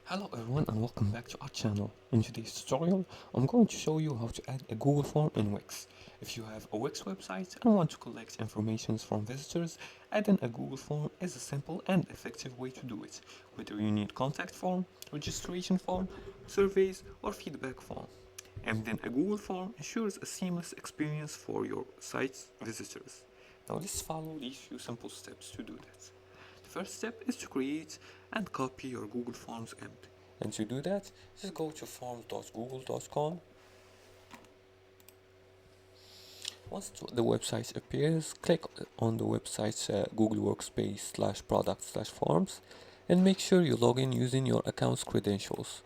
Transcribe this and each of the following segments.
Hello everyone and welcome back to our channel. In today's tutorial, I'm going to show you how to add a Google form in Wix. If you have a Wix website and want to collect information from visitors, adding a Google form is a simple and effective way to do it, whether you need contact form, registration form, surveys, or feedback form. And then a Google form ensures a seamless experience for your site's visitors. Now let's follow these few simple steps to do that. The first step is to create and copy your Google Forms empty. And to do that, just go to forms.google.com. Once the website appears, click on the website's Google Workspace /product/forms and make sure you log in using your account's credentials.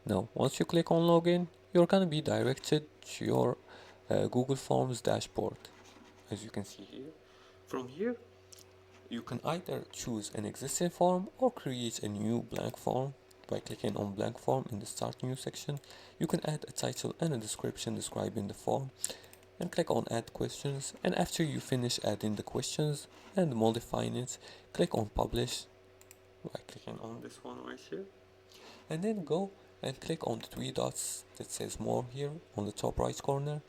Now, once you click on login, you're gonna be directed to your Google Forms dashboard, as you can see here. From here, you can either choose an existing form or create a new blank form by clicking on blank form in the start new section. You can add a title and a description describing the form and click on add questions, and after you finish adding the questions and modifying it, click on publish by clicking on this one right here, and then go and click on the three dots that says more here on the top right corner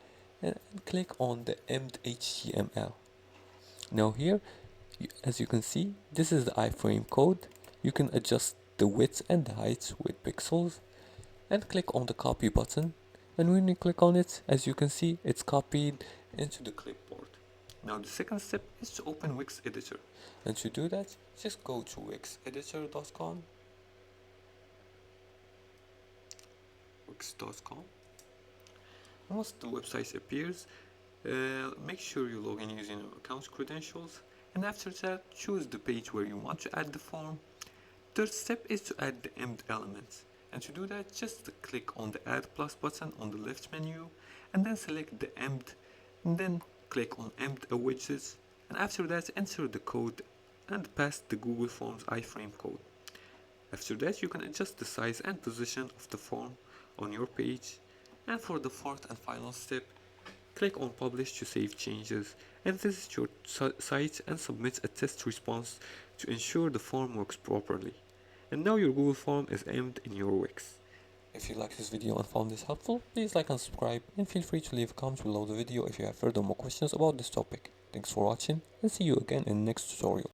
and click on the embedded HTML. Now here, as you can see, this is the iframe code. You can adjust the width and the height with pixels and click on the copy button, and when you click on it, as you can see, it's copied into the clipboard. Now the second step is to open Wix Editor, and to do that, just go to wixeditor.com, wix.com. Once the website appears, make sure you log in using your account's credentials, and after that, choose the page where you want to add the form. Third step is to add the embedded elements, and to do that, just click on the add plus button on the left menu and then select the embedded, and then click on embedded widgets, and after that enter the code and paste the Google Forms iframe code. After that, you can adjust the size and position of the form on your page, and for the fourth and final step, click on publish to save changes and visit your site and submit a test response to ensure the form works properly. And now your Google form is embedded in your Wix. If you like this video and found this helpful, please like and subscribe, and feel free to leave a comment below the video if you have further more questions about this topic. Thanks for watching, and see you again in the next tutorial.